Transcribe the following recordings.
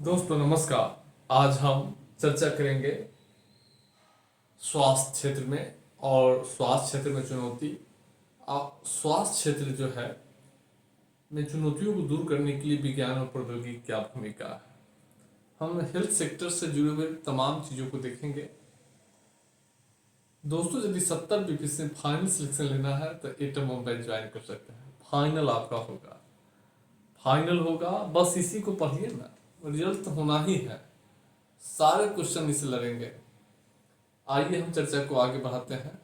दोस्तों नमस्कार। आज हम चर्चा करेंगे स्वास्थ्य क्षेत्र में और स्वास्थ्य क्षेत्र में चुनौती। स्वास्थ्य क्षेत्र जो है में चुनौतियों को दूर करने के लिए विज्ञान और प्रौद्योगिकी की क्या भूमिका है। हम हेल्थ सेक्टर से जुड़े हुए तमाम चीज़ों को देखेंगे। दोस्तों यदि 70% फाइनल सिलेक्शन लेना है तो एटम मुंबई ज्वाइन कर सकते हैं। फाइनल आपका होगा, फाइनल होगा, बस इसी को पढ़िए ना, रिजल्ट तो होना ही है। सारे क्वेश्चन इसे लड़ेंगे। आइए हम चर्चा को आगे बढ़ाते हैं।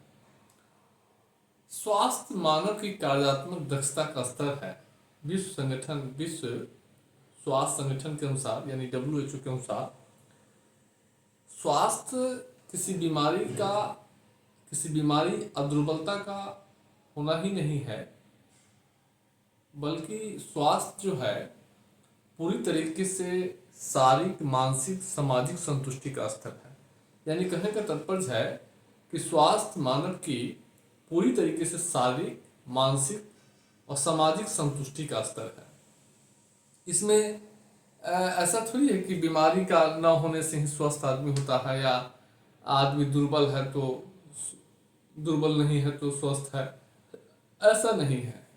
स्वास्थ्य मानव की कार्यात्मक दक्षता का स्तर है। विश्व स्वास्थ्य संगठन के अनुसार यानी WHO के अनुसार स्वास्थ्य किसी बीमारी अदुर्बलता का होना ही नहीं है, बल्कि स्वास्थ्य जो है पूरी तरीके से शारीरिक, मानसिक, सामाजिक संतुष्टि का स्तर है। यानी कहने का तात्पर्य है कि स्वास्थ्य मानव की पूरी तरीके से शारीरिक, मानसिक और सामाजिक संतुष्टि का स्तर है। इसमें ऐसा थोड़ी है कि बीमारी का न होने से ही स्वस्थ आदमी होता है या आदमी दुर्बल है तो दुर्बल नहीं है तो स्वस्थ है, ऐसा नहीं है।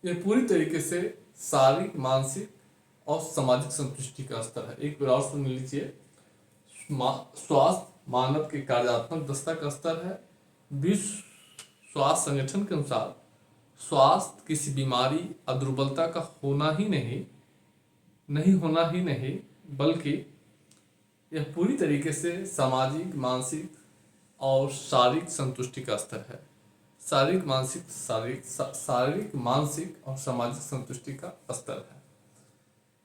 यह पूरी तरीके से शारीरिक, मानसिक और सामाजिक संतुष्टि का स्तर है। एक बार और सुन लीजिए। स्वास्थ्य मानव के कार्यात्मक दक्षता का स्तर है। विश्व स्वास्थ्य संगठन के अनुसार स्वास्थ्य किसी बीमारी अदुर्बलता का होना ही नहीं, बल्कि यह पूरी तरीके से सामाजिक, मानसिक और शारीरिक संतुष्टि का स्तर है। शारीरिक, मानसिक और सामाजिक संतुष्टि का स्तर है।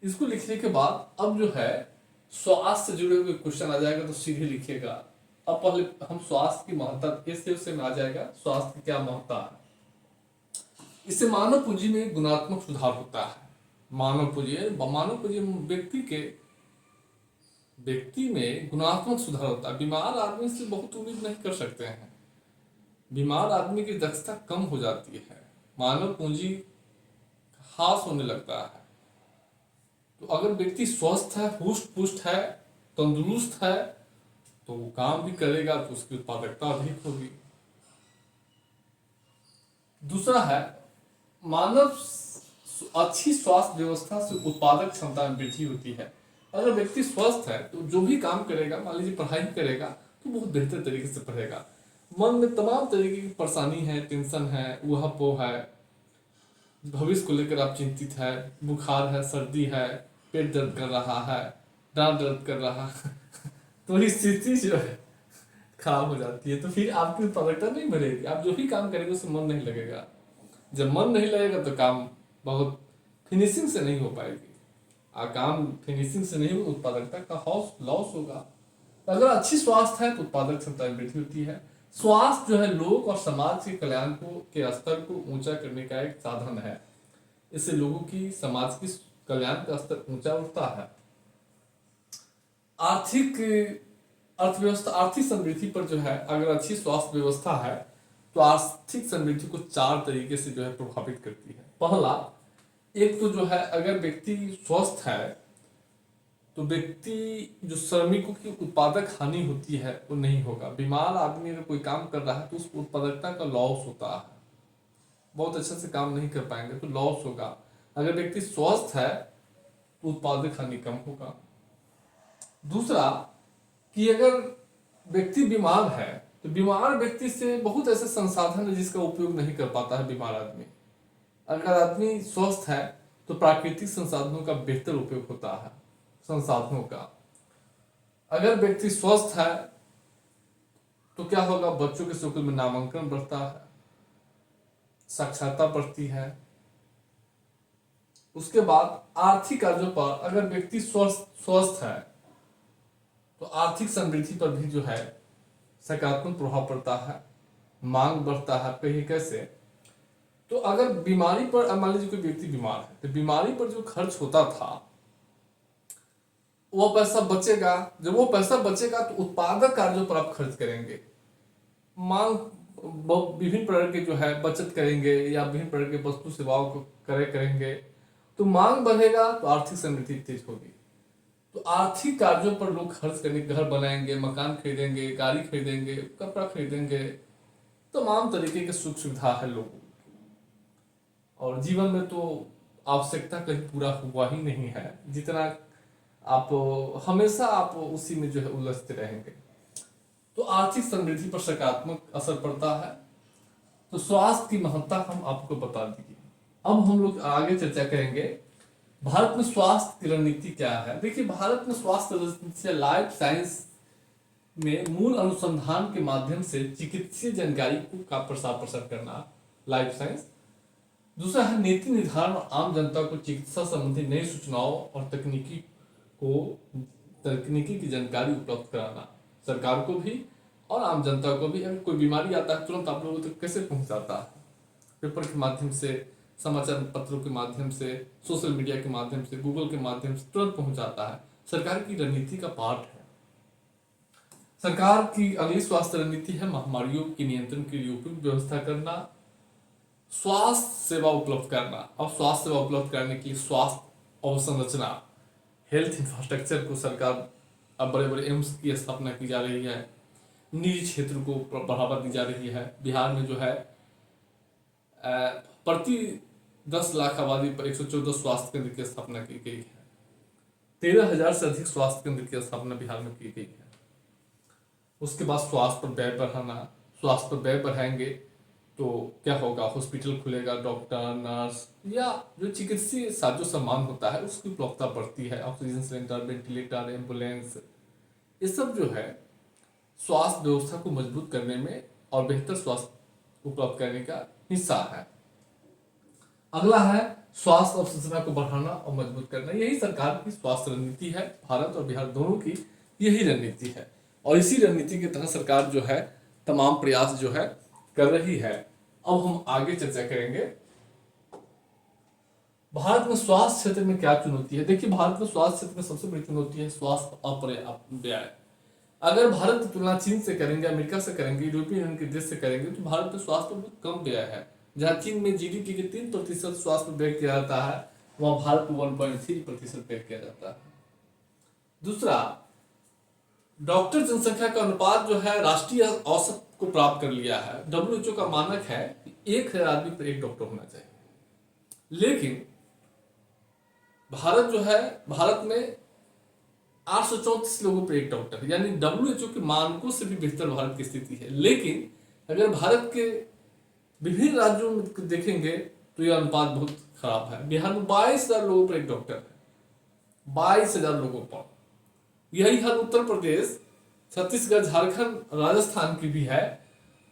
इसको लिखने के बाद अब जो है स्वास्थ्य से जुड़े हुए क्वेश्चन आ जाएगा तो सीधे लिखिएगा। अब पहले हम स्वास्थ्य की महत्ता इससे में आ जाएगा। स्वास्थ्य की क्या महत्ता है? इससे मानव पूंजी में गुणात्मक सुधार होता है। मानव पूंजी व्यक्ति में गुणात्मक सुधार होता है। बीमार आदमी से बहुत उम्मीद नहीं कर सकते हैं। बीमार आदमी की दक्षता कम हो जाती है, मानव पूंजी ह्रास होने लगता है। तो अगर व्यक्ति स्वस्थ है, हुष्ट पुष्ट है, तंदुरुस्त है तो वो काम भी करेगा तो उसकी उत्पादकता अधिक होगी। दूसरा है मानव अच्छी स्वास्थ्य व्यवस्था से उत्पादक क्षमता में वृद्धि होती है। अगर व्यक्ति स्वस्थ है तो जो भी काम करेगा, मान लीजिए पढ़ाई करेगा तो बहुत बेहतर तरीके से पढ़ेगा। मन में तमाम तरीके की परेशानी है, टेंशन है, ऊहापोह है, भविष्य को लेकर आप चिंतित है, बुखार है, सर्दी है, पेट दर्द कर रहा है, दांत दर्द कर रहा है तो ये स्थिति जो है खराब हो जाती है। तो फिर आपकी उत्पादकता नहीं बढ़ेगी। आप जो भी काम करेंगे उसमें मन नहीं लगेगा। जब मन नहीं लगेगा तो काम बहुत फिनिशिंग से नहीं हो पाएगी। काम फिनिशिंग से नहीं हो, उत्पादकता का लॉस होगा। अगर अच्छी स्वास्थ्य है तो उत्पादक क्षमता में वृद्धि होती है। स्वास्थ्य जो है लोग और समाज के कल्याण के स्तर को ऊंचा करने का एक साधन है। इससे लोगों की, समाज की कल्याण का स्तर ऊंचा उठता है। आर्थिक समृद्धि पर जो है, अगर अच्छी स्वास्थ्य व्यवस्था है तो आर्थिक समृद्धि को 4 तरीके से जो है प्रभावित करती है। पहला, एक तो जो है अगर व्यक्ति स्वस्थ है तो व्यक्ति जो श्रमिकों की उत्पादक हानि होती है वो नहीं होगा। बीमार आदमी अगर कोई काम कर रहा है तो उसको उत्पादकता का लॉस होता है, बहुत अच्छे से काम नहीं कर पाएंगे तो लॉस होगा। अगर व्यक्ति स्वस्थ है तो उत्पादक हानि कम होगा। दूसरा कि अगर व्यक्ति बीमार है तो बीमार व्यक्ति से बहुत ऐसे संसाधन है जिसका उपयोग नहीं कर पाता है बीमार आदमी। अगर आदमी स्वस्थ है तो प्राकृतिक संसाधनों का बेहतर उपयोग होता है, संसाधनों का। अगर व्यक्ति स्वस्थ है तो क्या होगा, बच्चों के स्कूल में नामांकन बढ़ता है, साक्षरता बढ़ती है। उसके बाद आर्थिक कार्यों पर अगर व्यक्ति स्वस्थ है तो आर्थिक समृद्धि पर भी जो है सकारात्मक प्रभाव पड़ता है, मांग बढ़ता है। कहीं कैसे, तो अगर बीमारी पर, मान लीजिए कोई व्यक्ति बीमार है तो बीमारी पर जो खर्च होता था वो पैसा बचेगा। जब वो पैसा बचेगा तो उत्पादक कार्यों पर आप खर्च करेंगे, मांग विभिन्न प्रकार के जो है बचत करेंगे या विभिन्न प्रकार के वस्तु सेवाओं को करेंगे तो मांग बढ़ेगा तो आर्थिक समृद्धि तेज होगी। तो आर्थिक कार्यों पर लोग खर्च करेंगे, घर बनाएंगे, मकान खरीदेंगे, गाड़ी खरीदेंगे, कपड़ा खरीदेंगे, तमाम तरीके की सुख सुविधा है लोगों को। और जीवन में तो आवश्यकता कहीं पूरा हुआ ही नहीं है, जितना आप हमेशा आप उसी में जो है उलझते रहेंगे। तो आर्थिक समृद्धि पर सकारात्मक असर पड़ता है। तो स्वास्थ्य की महत्ता हम आपको बता दिए। अब हम लोग आगे चर्चा करेंगे भारत में स्वास्थ्य की रणनीति क्या है। देखिए, भारत में स्वास्थ्य रणनीति से लाइफ साइंस में मूल अनुसंधान के माध्यम से चिकित्सीय जानकारी को का प्रसार प्रसार करना, लाइफ साइंस। दूसरा है नीति निर्धारण और आम जनता को चिकित्सा संबंधी नई सूचनाओं और तकनीकी की जानकारी उपलब्ध कराना, सरकार को भी और आम जनता को भी। अगर कोई बीमारी आता है तुरंत आप लोगों तक कैसे पहुंचाता है? पेपर के माध्यम से, समाचार पत्रों के माध्यम से, सोशल मीडिया के माध्यम से, गूगल के माध्यम से तुरंत पहुंचाता है। सरकार की रणनीति का पार्ट है। सरकार की अगली स्वास्थ्य रणनीति है महामारियों के नियंत्रण के लिए उपयुक्त व्यवस्था करना, स्वास्थ्य सेवा उपलब्ध करना। अब स्वास्थ्य सेवा उपलब्ध करने के लिए स्वास्थ्य अवसंरचना, हेल्थ इंफ्रास्ट्रक्चर को सरकार, अब बड़े बड़े एम्स की स्थापना की जा रही है, निजी क्षेत्र को बढ़ावा दी जा रही है। बिहार में जो है प्रति 10 लाख आबादी पर 114 स्वास्थ्य केंद्र की स्थापना की गई है। 13,000 से अधिक स्वास्थ्य केंद्र की स्थापना बिहार में की गई है। उसके बाद स्वास्थ्य पर व्यय बढ़ाना, स्वास्थ्य पर व्यय बढ़ाएंगे तो क्या होगा? हॉस्पिटल खुलेगा, डॉक्टर, नर्स या जो चिकित्सीय साजो सामान होता है उसकी उपलब्धता बढ़ती है। ऑक्सीजन सिलेंडर, वेंटिलेटर, एम्बुलेंस, ये सब जो है स्वास्थ्य व्यवस्था को मजबूत करने में और बेहतर स्वास्थ्य उपलब्ध करने का हिस्सा है। अगला है स्वास्थ्य अवसंरचना को बढ़ाना और मजबूत करना। यही सरकार की स्वास्थ्य रणनीति है। भारत और बिहार दोनों की यही रणनीति है और इसी रणनीति के तहत सरकार जो है तमाम प्रयास जो है कर रही है। अब हम आगे चर्चा करेंगे भारत में स्वास्थ्य क्षेत्र में क्या चुनौती है। देखिए, भारत में स्वास्थ्य क्षेत्र में सबसे बड़ी चुनौती है स्वास्थ्य अपर्याप्त व्यय। अगर भारत की तुलना चीन से करेंगे, अमेरिका से करेंगे, यूरोपियन यूनियन के देश से करेंगे तो भारत में स्वास्थ्य पर बहुत कम व्यय है। जहाँ चीन में जीडीपी के 3% स्वास्थ्य पर व्यय किया जाता है, वहाँ भारत में 1.3% व्यय किया जाता है। दूसरा, डॉक्टर जनसंख्या का अनुपात जो है राष्ट्रीय औसत को प्राप्त कर लिया है। WHO का मानक है कि 1,000 आदमी पर एक डॉक्टर होना चाहिए, लेकिन भारत जो है, भारत में 834 लोगों पर एक डॉक्टर है, यानी WHO के मानकों से भी बेहतर भारत की स्थिति है। लेकिन अगर भारत के विभिन्न राज्यों में देखेंगे तो यह अनुपात बहुत खराब है। बिहार में 22,000 लोगों पर एक डॉक्टर है, 22,000 लोगों पर। यही हाल उत्तर प्रदेश, छत्तीसगढ़, झारखंड, राजस्थान की भी है।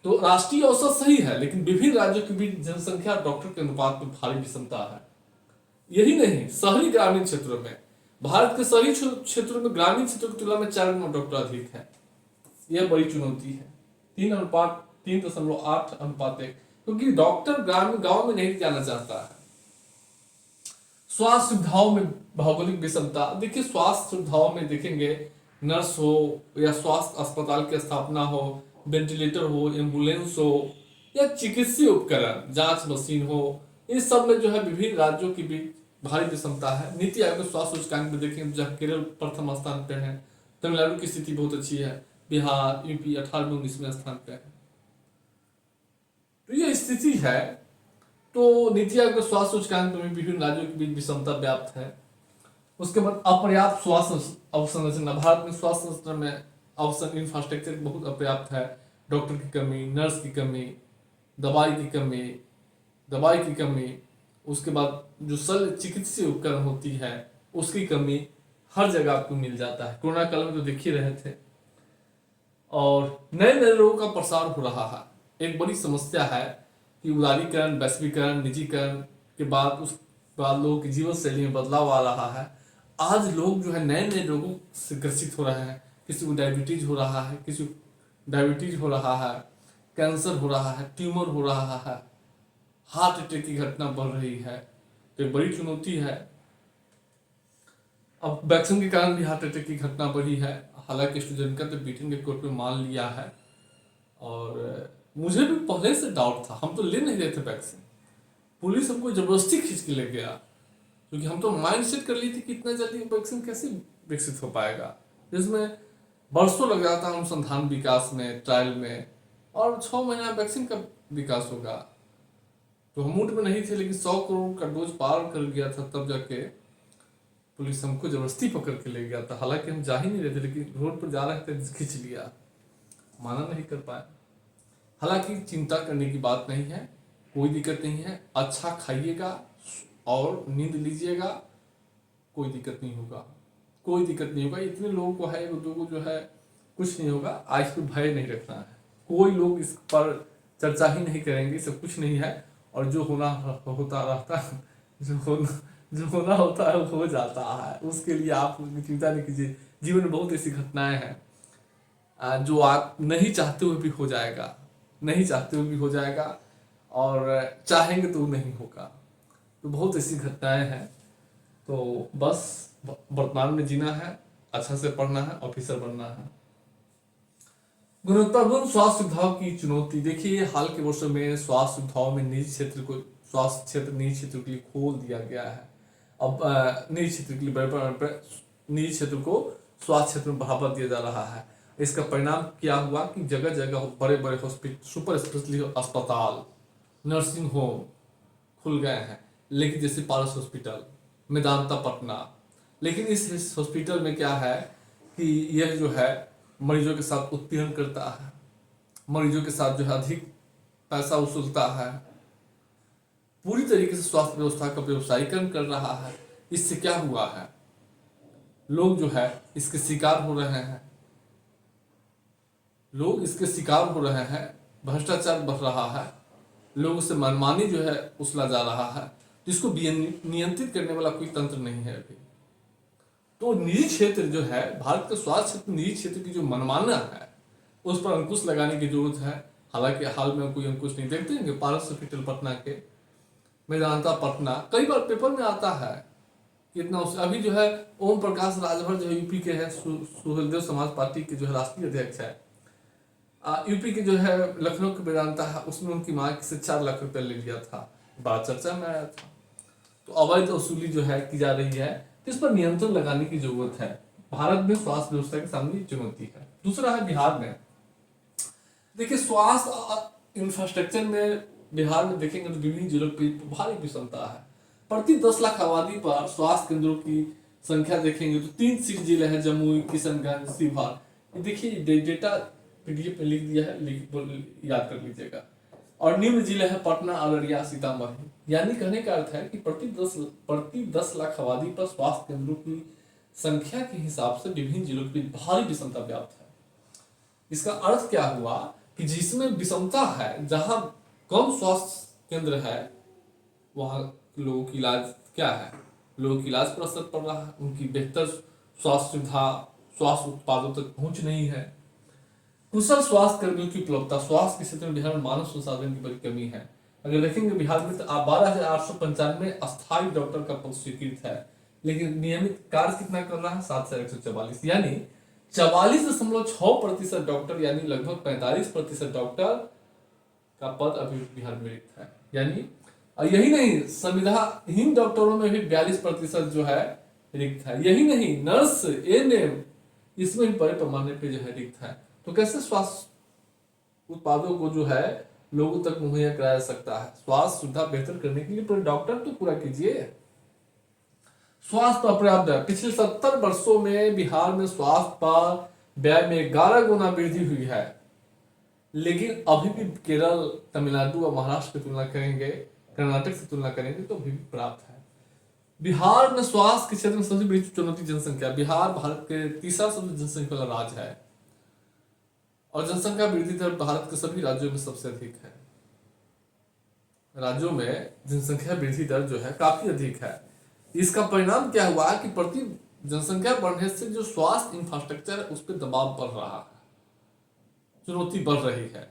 तो राष्ट्रीय औसत सही है, लेकिन विभिन्न राज्यों के बीच जनसंख्या डॉक्टर के अनुपात में भारी विषमता है। यही नहीं, शहरी ग्रामीण क्षेत्रों में, भारत के शहरी क्षेत्रों में ग्रामीण क्षेत्रों की तुलना में 4 गुना डॉक्टर अधिक है। यह बड़ी चुनौती है। 3.8:1, क्योंकि डॉक्टर ग्रामीण गांव में नहीं जाना चाहता है। स्वास्थ्य सुविधाओं में भौगोलिक विषमता। देखिए, स्वास्थ्य सुविधाओं में देखेंगे, नर्स हो या स्वास्थ्य अस्पताल की स्थापना हो, वेंटिलेटर हो, एम्बुलेंस हो या चिकित्सीय उपकरण, जांच मशीन हो, इस सब में जो है विभिन्न राज्यों के बीच भारी विषमता है। नीति आयोग के स्वास्थ्य सूचकांक में देखेंगे तो जहाँ केरल प्रथम स्थान पे है, तमिलनाडु की स्थिति बहुत अच्छी है, बिहार, यूपी 18वें 19वें स्थान पे है। तो ये स्थिति है। तो नीति आयोग के स्वास्थ्य सूचकांक में विभिन्न राज्यों के बीच विषमता व्याप्त है। उसके बाद अपर्याप्त स्वास्थ्य अवसंरचना। भारत में स्वास्थ्य संरचना में अवसर इंफ्रास्ट्रक्चर बहुत अपर्याप्त है। डॉक्टर की कमी, नर्स की कमी, दवाई की कमी, उसके बाद जो शल्य चिकित्सीय उपकरण होती है उसकी कमी हर जगह आपको मिल जाता है। कोरोना काल में तो देख ही रहे थे। और नए नए रोगों का प्रसार हो रहा है। एक बड़ी समस्या है कि उदारीकरण, वैश्वीकरण, निजीकरण के बाद उस बाद लोगों की जीवन शैली में बदलाव आ रहा है। आज लोग जो है नए नए रोगों से ग्रसित हो रहे हैं। किसी को डायबिटीज हो रहा है, कैंसर हो रहा है, ट्यूमर हो रहा है, हार्ट अटैक की घटना बढ़ रही है। तो एक बड़ी चुनौती है। अब वैक्सीन के कारण भी हार्ट अटैक की घटना बढ़ी है। हालांकि स्टूडेंट का तो ब्रिटेन के कोर्ट में मान लिया है, और मुझे भी पहले से डाउट था। हम तो ले नहीं रहे थे वैक्सीन, पुलिस हमको जबरदस्ती खींच के ले गया, क्योंकि हम तो माइंड सेट कर लिए थे कि इतना जल्दी वैक्सीन कैसे विकसित हो पाएगा, जिसमें वर्षों लग जाता है अनुसंधान विकास में, ट्रायल में, और 6 महीना वैक्सीन का विकास होगा। तो हम मूड में नहीं थे, लेकिन 100 करोड़ का डोज पार कर गया था, तब जाके पुलिस हमको जबरदस्ती पकड़ के ले गया था। हालांकि हम जा ही नहीं रहे थे, लेकिन रोड पर जा रहे थे, खींच लिया, माना नहीं कर पाया। हालांकि चिंता करने की बात नहीं है, कोई दिक्कत नहीं है। अच्छा खाइएगा और नींद लीजिएगा, कोई दिक्कत नहीं होगा, कोई दिक्कत नहीं होगा। इतने लोगों को है, लोगों को जो है कुछ नहीं होगा। आज पे भय नहीं रखना है, कोई लोग इस पर चर्चा ही नहीं करेंगे, सब कुछ नहीं है। और जो होना होता रहता है, जो होना होता है वो हो जाता है, उसके लिए आप चिंता नहीं कीजिए। जीवन में बहुत ऐसी घटनाएं हैं जो आप नहीं चाहते हुए भी हो जाएगा, नहीं चाहते हुए भी हो जाएगा, और चाहेंगे तो नहीं होगा। तो बहुत ऐसी घटनाएं हैं। तो बस वर्तमान में जीना है, अच्छा से पढ़ना है, ऑफिसर बनना है। गुणवत्तापूर्ण स्वास्थ्य सुविधाओं की चुनौती। देखिए, हाल के वर्षों में स्वास्थ्य सुविधाओं में निजी क्षेत्र को, स्वास्थ्य क्षेत्र निजी क्षेत्र के लिए खोल दिया गया है। अब निजी क्षेत्र के लिए, निजी क्षेत्र को स्वास्थ्य क्षेत्र में बढ़ावा दिया जा रहा है। इसका परिणाम क्या हुआ कि जगह जगह बड़े बड़े हॉस्पिटल, सुपर स्पेशलिस्ट अस्पताल, नर्सिंग होम खुल गए हैं। लेकिन जैसे पारस हॉस्पिटल, मेदांता पटना, लेकिन इस हॉस्पिटल में क्या है कि यह जो है मरीजों के साथ उत्पीड़न करता है, मरीजों के साथ जो है अधिक पैसा वसूलता है, पूरी तरीके से स्वास्थ्य व्यवस्था का व्यवसायीकरण कर रहा है। इससे क्या हुआ है, लोग जो है इसके शिकार हो रहे हैं, लोग इसके शिकार हो रहे हैं। भ्रष्टाचार बढ़ रहा है, लोगों से मनमानी जो है उछला जा रहा है, जिसको नियंत्रित करने वाला कोई तंत्र नहीं है अभी। तो निजी क्षेत्र जो है, भारत का स्वास्थ्य क्षेत्र निजी क्षेत्र की जो मनमाना है, उस पर अंकुश लगाने की जरूरत है। हालांकि हाल में कोई अंकुश नहीं देखते हैं। पारस हॉस्पिटल पटना के, मेदांता पटना, कई बार पेपर में आता है कितना। अभी जो है ओम प्रकाश राजभर जो है यूपी के है, सुहेलदेव समाज पार्टी के जो है राष्ट्रीय अध्यक्ष है, यूपी के जो है लखनऊ के वेदांता है, उसमें उनकी माँ से 4 लाख रुपया ले लिया था, बात चर्चा में आया था। तो अवैध वसूली जो है की जा रही है, तो इस पर नियंत्रण लगाने की जरूरत है। भारत में स्वास्थ्य व्यवस्था के सामने चुनौती है। दूसरा है बिहार में। देखिए, स्वास्थ्य इंफ्रास्ट्रक्चर में बिहार में देखेंगे तो विभिन्न जिलों की भारी विषमता है। प्रति 10 लाख आबादी पर स्वास्थ्य केंद्रों की संख्या देखेंगे तो 3 जिले हैं, जमुई, किशनगंज, सीवान। देखिए डेटा पीडीएफ में लिख दिया है, याद कर लीजिएगा। और निम्न जिले हैं पटना, अररिया, सीतामढ़ी। यानी कहने का अर्थ है कि प्रति 10 लाख आबादी पर स्वास्थ्य केंद्रों की संख्या के हिसाब से विभिन्न जिलों की भारी विषमता व्याप्त है। इसका अर्थ क्या हुआ कि जिसमें विषमता है, जहां कम स्वास्थ्य केंद्र है, वहां लोगों की इलाज क्या है, लोगों की इलाज पर असर पड़ रहा है। उनकी बेहतर स्वास्थ्य सुविधा, स्वास्थ्य उत्पादों तक पहुंच नहीं है। कुशल स्वास्थ्य कर्मियों की उपलब्धता। स्वास्थ्य के क्षेत्र में बिहार में मानव संसाधन की बड़ी कमी है। अगर देखेंगे बिहार में तो 12,895 अस्थायी डॉक्टर का पद स्वीकृत है, लेकिन नियमित कार्य कितना कर रहा है, 7,144। यानी 44.6% डॉक्टर, यानी लगभग 45% डॉक्टर का पद अभी बिहार में रिक्त है। यानी यही नहीं, संविधाहीन डॉक्टरों में भी 42% जो है रिक्त है। यही नहीं, नर्स, एएनएम, इसमें भी बड़े पैमाने पे जो है रिक्त है। तो कैसे स्वास्थ्य उत्पादों को जो है लोगों तक मुहैया कराया जा सकता है। स्वास्थ्य सुविधा बेहतर करने के लिए पूरे डॉक्टर तो पूरा कीजिए। स्वास्थ्य अपर्याप्त है। पिछले 70 वर्षों में बिहार में स्वास्थ्य पर व्यय में 11 गुना वृद्धि हुई है, लेकिन अभी भी केरल, तमिलनाडु और महाराष्ट्र की तुलना करेंगे, कर्नाटक से तुलना करेंगे तो अभी भी प्राप्त है। बिहार में स्वास्थ्य के क्षेत्र में सबसे बड़ी चुनौती जनसंख्या। बिहार भारत के तीसरा सबसे जनसंख्या वाला राज्य है, और जनसंख्या वृद्धि दर भारत के सभी राज्यों में सबसे अधिक है। राज्यों में जनसंख्या वृद्धि दर जो है काफी अधिक है। इसका परिणाम क्या हुआ कि प्रति जनसंख्या बढ़ने से जो स्वास्थ्य इंफ्रास्ट्रक्चर है उस पर दबाव बढ़ रहा है, चुनौती बढ़ रही है।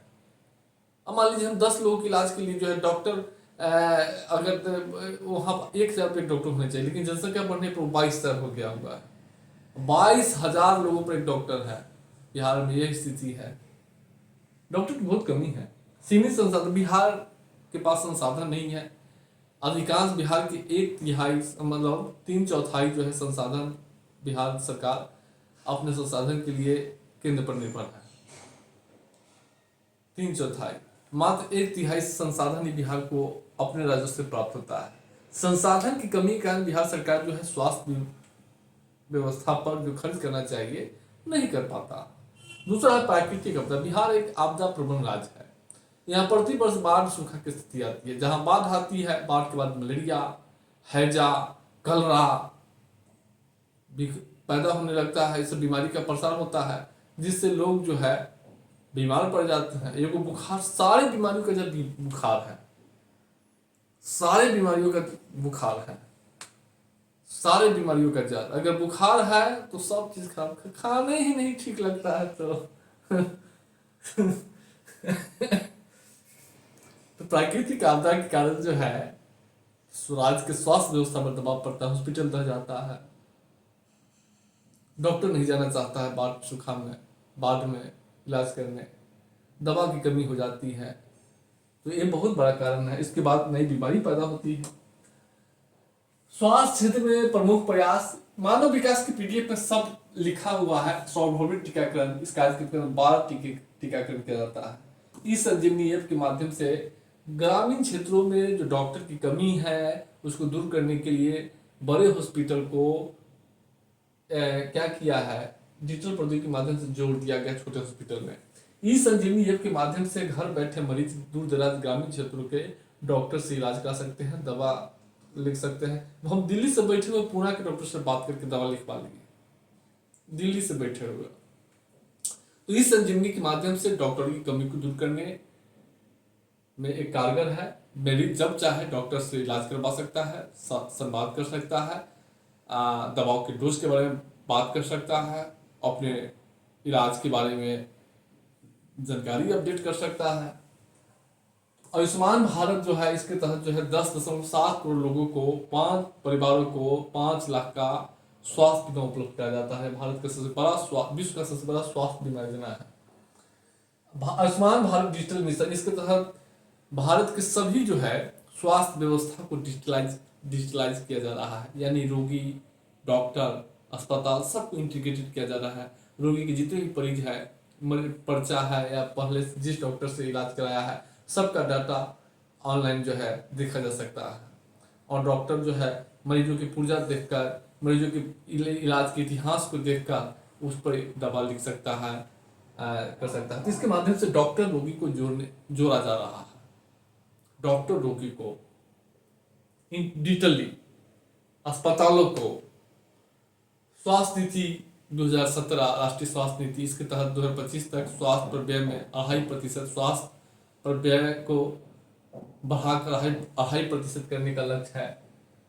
अब मान लीजिए हम 10 लोगों के इलाज के लिए जो है डॉक्टर, अगर वहां 1,000 पे डॉक्टर होने चाहिए, लेकिन जनसंख्या बढ़ने पर 22,000 हो गया हुआ है। 22,000 लोगों पर एक डॉक्टर है। बिहार में यह स्थिति है, डॉक्टर की बहुत कमी है। सीमित संसाधन, बिहार के पास संसाधन नहीं है। अधिकांश बिहार के 1/3 मतलब 3/4 जो है संसाधन बिहार सरकार अपने संसाधन के लिए केंद्र पर निर्भर है। 3/4 मात्र 1/3 संसाधन ही बिहार को अपने राज्यों से प्राप्त होता है। संसाधन की कमी के कारण बिहार सरकार जो है स्वास्थ्य व्यवस्था पर जो खर्च करना चाहिए नहीं कर पाता। दूसरा है प्राकृतिक आपदा। बिहार एक आपदा प्रबंध राज्य है। यहाँ प्रति वर्ष बाढ़ सूखा की स्थिति आती है। जहां बाढ़ आती है, बाढ़ के बाद मलेरिया, हैजा, कलरा भी पैदा होने लगता है। इससे बीमारी का प्रसार होता है, जिससे लोग जो है बीमार पड़ जाते हैं। ये बुखार, सारी बीमारियों का जब बुखार है, सारे बीमारियों का बुखार है, सारे बीमारियों का जड़। अगर बुखार है तो सब चीज खराब, खाने ही नहीं ठीक लगता है तो तो प्राकृतिक आपदा के कारण जो है राज्य के स्वास्थ्य व्यवस्था पर दबाव पड़ता है, हॉस्पिटल रह जाता है, डॉक्टर नहीं जाना चाहता है बाढ़ में इलाज करने, दवा की कमी हो जाती है। तो ये बहुत बड़ा कारण है। इसके बाद नई बीमारी पैदा होती है। स्वास्थ्य क्षेत्र में प्रमुख प्रयास, मानव विकास की पीडीएफ में सब लिखा हुआ है। सार्वभौमिक टीकाकरण, इस कार्यक्रम में 12 टीकाकरण किया जाता है। ई संजीवनी ऐप के माध्यम से ग्रामीण क्षेत्रों में जो डॉक्टर की कमी है उसको दूर करने के लिए बड़े हॉस्पिटल को क्या किया है, डिजिटल प्रौद्योगिकी के माध्यम से जोड़ दिया गया छोटे हॉस्पिटल में। ई संजीवनी ऐप के माध्यम से घर बैठे मरीज दूर दराज ग्रामीण क्षेत्रों के डॉक्टर से इलाज करा सकते हैं, दवा लिख सकते हैं। हम दिल्ली से बैठे हुए पूना के डॉक्टर से बात करके दवा लिखवा लेंगे, दिल्ली से बैठे हुए। तो इस संजीवनी के माध्यम से डॉक्टर की कमी को दूर करने में एक कारगर है। मरीज जब चाहे डॉक्टर से इलाज करवा सकता है, संवाद कर सकता है, दवाओं के डोज के बारे में बात कर सकता है, अपने इलाज के बारे में जानकारी अपडेट कर सकता है। आयुष्मान भारत जो है, इसके तहत जो है 10.7 करोड़ लोगों को, 5 परिवारों को 5 लाख का स्वास्थ्य बीमा उपलब्ध कराया जाता है। भारत का सबसे बड़ा, विश्व का सबसे बड़ा स्वास्थ्य बीमा योजना है आयुष्मान भारत डिजिटल मिशन। इसके तहत भारत के सभी जो है स्वास्थ्य व्यवस्था को डिजिटलाइज किया जा रहा है। यानी रोगी, डॉक्टर, अस्पताल सबको इंटीग्रेटेड किया जा रहा है। रोगी के जितने भी मरीज है, पर्चा है या पहले जिस डॉक्टर से इलाज कराया है, सबका डाटा ऑनलाइन जो है देखा जा सकता है। और डॉक्टर जो है मरीजों की पुर्जा देखकर, मरीजों के इलाज के इतिहास को देखकर उस पर दवा लिख सकता है, कर सकता है। तो इसके माध्यम से डॉक्टर रोगी को जोड़ा जा रहा है। डॉक्टर रोगी को डिजिटली, अस्पतालों को स्वास्थ्य नीति 2017 राष्ट्रीय स्वास्थ्य नीति, इसके तहत 2025 तक स्वास्थ्य पर व्यय में 2.5% स्वास्थ्य पर व्यय को बढ़ाकर 2.5% करने का लक्ष्य है।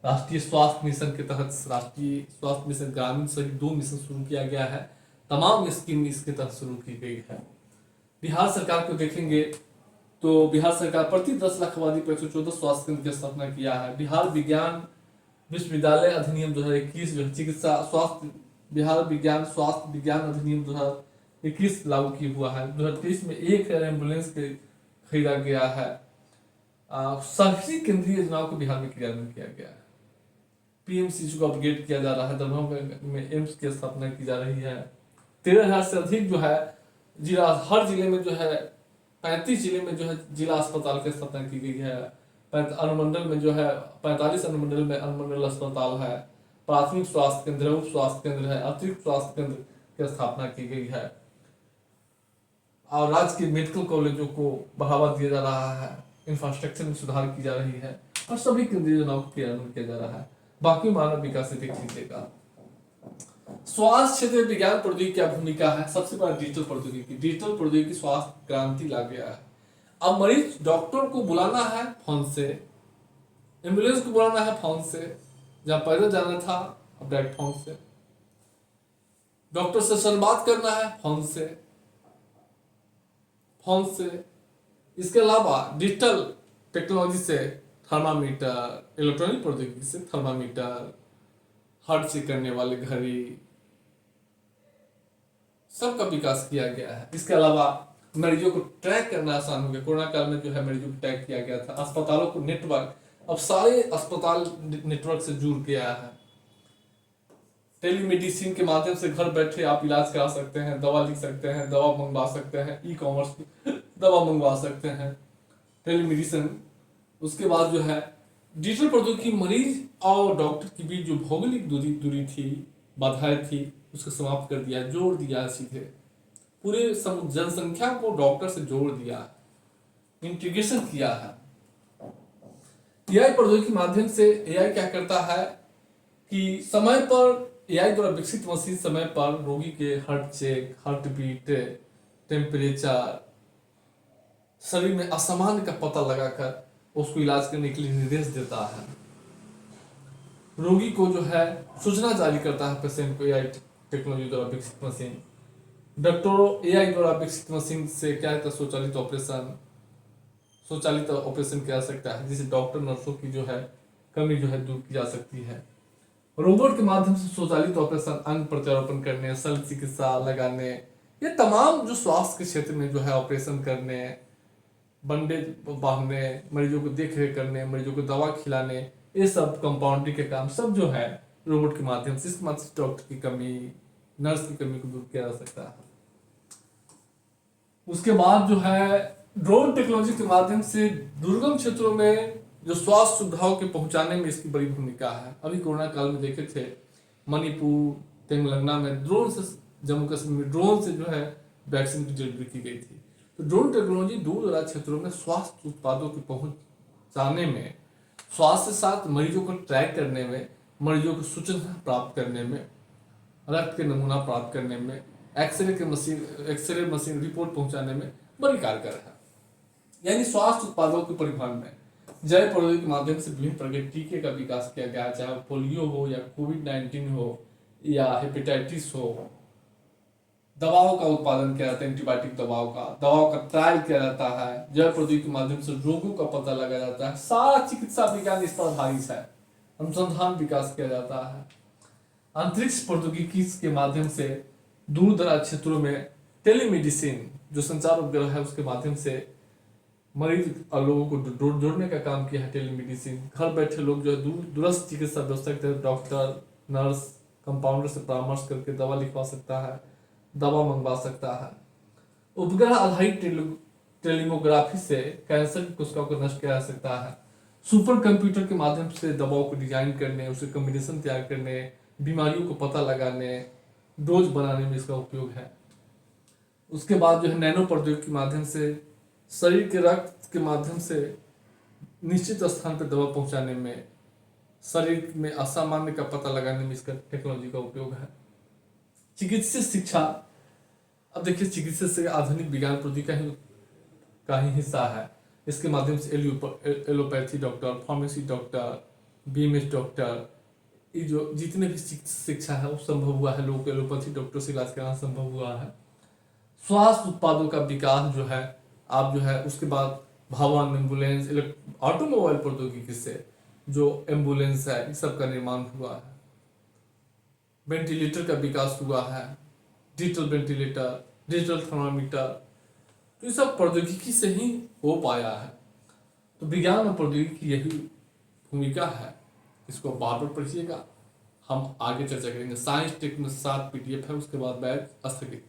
राष्ट्रीय स्वास्थ्य मिशन के तहत राष्ट्रीय स्वास्थ्य मिशन ग्रामीण सहित 2 मिशन शुरू किया गया है। तमाम स्कीम इसके तहत शुरू की गई है। बिहार सरकार को देखेंगे तो बिहार सरकार प्रति 10 लाख आबादी पर 114 स्वास्थ्य केंद्र की स्थापना किया है। बिहार विज्ञान विश्वविद्यालय अधिनियम 2021 जो चिकित्सा स्वास्थ्य, बिहार विज्ञान स्वास्थ्य विज्ञान अधिनियम 2021 लागू किया हुआ है। 2023 में 1000 एम्बुलेंस खरीदा गया है। सभी केंद्रीय योजनाओं को बिहार में क्रियान्वित किया गया है। पीएमसीएच को अपग्रेड किया जा रहा है। दरभंगा में एम्स की स्थापना की जा रही है। 13,000 से अधिक जो है जिला, हर जिले में जो है 35 जिले में जो है जिला अस्पताल की स्थापना की गई है। अनुमंडल में जो है 45 अनुमंडल में अनुमंडल अस्पताल है। प्राथमिक स्वास्थ्य केंद्र, उप स्वास्थ्य केंद्र है, अतिरिक्त स्वास्थ्य केंद्र की स्थापना की गई है। और राज्य के मेडिकल कॉलेजों को बढ़ावा दिया जा रहा है। इंफ्रास्ट्रक्चर में सुधार की जा रही है और सभी केंद्रीय योजनाओं को क्रियान्वित किया जा रहा है। बाकी मानव विकास से देख लीजिएगा। स्वास्थ्य क्षेत्र में विज्ञान प्रौद्योगिकी क्या भूमिका है? सबसे बड़ा डिजिटल प्रौद्योगिकी। डिजिटल प्रौद्योगिकी स्वास्थ्य क्रांति ला गया है। अब मरीज डॉक्टर को बुलाना है फोन से, एम्बुलेंस को बुलाना है फोन से, जहां पैदल जाना था अब डायरेक्ट फोन से, डॉक्टर से संवाद करना है फोन से। इसके अलावा डिजिटल टेक्नोलॉजी से थर्मामीटर, इलेक्ट्रॉनिक प्रौद्योगिकी से थर्मामीटर, हार्ट चेक करने वाले घड़ी, सबका विकास किया गया है। इसके अलावा मरीजों को ट्रैक करना आसान हो गया। कोरोना काल में जो है मरीजों को ट्रैक किया गया था। अस्पतालों को नेटवर्क, अब सारे अस्पताल नेटवर्क से जुड़ गया है। टेलीमेडिसिन के माध्यम से घर बैठे आप इलाज करा सकते हैं, दवा लिख सकते हैं, दवा मंगवा सकते हैं, ई कॉमर्स की दवा मंगवा सकते हैं, टेलीमेडिसिन। उसके बाद जो है डिजिटल प्रौद्योगिकी मरीज और डॉक्टर के बीच जो भौगोलिक दूरी दूरी थी, बाधाएं थी, उसको समाप्त कर दिया, जोड़ दिया, सीधे पूरे जनसंख्या को डॉक्टर से जोड़ दिया, इंटीग्रेशन किया है। एआई प्रौद्योगिकी के माध्यम से एआई क्या करता है कि समय पर एआई द्वारा विकसित मशीन समय पर रोगी के heart check, heart beat, temperature, शरीर में असामान्य का पता लगाकर उसको इलाज करने के लिए निर्देश देता है। रोगी को जो है सूचना जारी करता है पेशेंट को, एआई टेक्नोलॉजी द्वारा विकसित मशीन। डॉक्टरों एआई द्वारा विकसित मशीन से क्या है स्वचालित ऑपरेशन किया जा सकता है, जिससे डॉक्टर नर्सों की जो है कमी जो है दूर की जा सकती है। रोबोट के माध्यम से स्वचालित ऑपरेशन, अंग प्रत्यारोपण करने, शल्य चिकित्सा लगाने, ये तमाम जो स्वास्थ्य के क्षेत्र में जो है ऑपरेशन करने, बैंडेज बांधने, मरीजों को देख रेख करने, मरीजों को दवा खिलाने, ये सब कंपाउंडिंग के काम सब जो है रोबोट के माध्यम से, इसके माध्यम से डॉक्टर की कमी, नर्स की कमी को दूर किया जा सकता है। उसके बाद जो है ड्रोन टेक्नोलॉजी के माध्यम से दुर्गम क्षेत्रों में जो स्वास्थ्य सुविधाओं के पहुंचाने में इसकी बड़ी भूमिका है। अभी कोरोना काल में देखे थे मणिपुर, तेलंगाना में ड्रोन से, जम्मू कश्मीर में ड्रोन से जो है वैक्सीन की डिलीवरी की गई थी। तो ड्रोन टेक्नोलॉजी दूर दराज क्षेत्रों में स्वास्थ्य उत्पादों की पहुंचाने में, स्वास्थ्य के साथ मरीजों को ट्रैक करने में, मरीजों को सूचना प्राप्त करने में, रक्त के नमूना प्राप्त करने में, एक्सरे मशीन रिपोर्ट पहुंचाने में बड़ी कारगर है। यानी स्वास्थ्य उत्पादों के परिवहन में जैव प्रौद्योगिकी के माध्यम से विभिन्न प्रकार के टीके का विकास किया गया, चाहे पोलियो हो या कोविड-19 हो या हेपेटाइटिस हो। दवाओं का उत्पादन किया जाता है, एंटीबायोटिक दवाओं का ट्रायल किया जाता है, जैव प्रौद्योगिकी के माध्यम से रोगों का पता लगाया जाता है। सारा चिकित्सा विज्ञान इस पर आधारित है, अनुसंधान विकास किया जाता है। अंतरिक्ष प्रौद्योगिकी के माध्यम से दूर दराज क्षेत्रों में टेलीमेडिसिन जो संचार उपग्रह है उसके माध्यम से मरीज और लोगों को जोड़ने का काम किया है। टेलीमेडिसिन घर बैठे लोग जो है दूरस्थ चिकित्सा व्यवस्था के तहत डॉक्टर, नर्स, कंपाउंडर से परामर्श करके दवा लिखवा सकता है, दवा मंगवा सकता है। उपग्रह आधारित टेलीमोग्राफी से कैंसर की कोशिकाओं को नष्ट किया जा सकता है। सुपर कंप्यूटर के माध्यम से दवाओं को डिजाइन करने, उसे कॉम्बिनेशन तैयार करने, बीमारियों को पता लगाने, डोज बनाने में इसका उपयोग है। उसके बाद जो है नैनो प्रौद्योगिकी के माध्यम से शरीर के रक्त के माध्यम से निश्चित स्थान पर दवा पहुंचाने में, शरीर में असामान्य का पता लगाने में इसका टेक्नोलॉजी का उपयोग है। चिकित्सा शिक्षा, अब देखिए चिकित्सा से आधुनिक विज्ञान प्रौद्योगिकी का ही हिस्सा है। इसके माध्यम से allopathy doctor, pharmacy doctor, BMS doctor, ये जो जितने भी शिक्षा है वो संभव हुआ है। लोगों को एलोपैथी डॉक्टर से इलाज कराना संभव हुआ है। स्वास्थ्य उत्पादों का विकास जो है, आप जो है उसके बाद भवन, एम्बुलेंस, ऑटोमोबाइल प्रौद्योगिकी से जो एम्बुलेंस है इस सब का निर्माण हुआ है। वेंटिलेटर का विकास हुआ है, डिजिटल वेंटिलेटर, डिजिटल थर्मामीटर, तो ये सब प्रौद्योगिकी से ही हो पाया है। तो विज्ञान और प्रौद्योगिकी की यही भूमिका है। इसको बार बार पढ़िएगा, हम आगे चर्चा करेंगे। साइंस टेक में 7 PDF है, उसके बाद बैच स्थगित।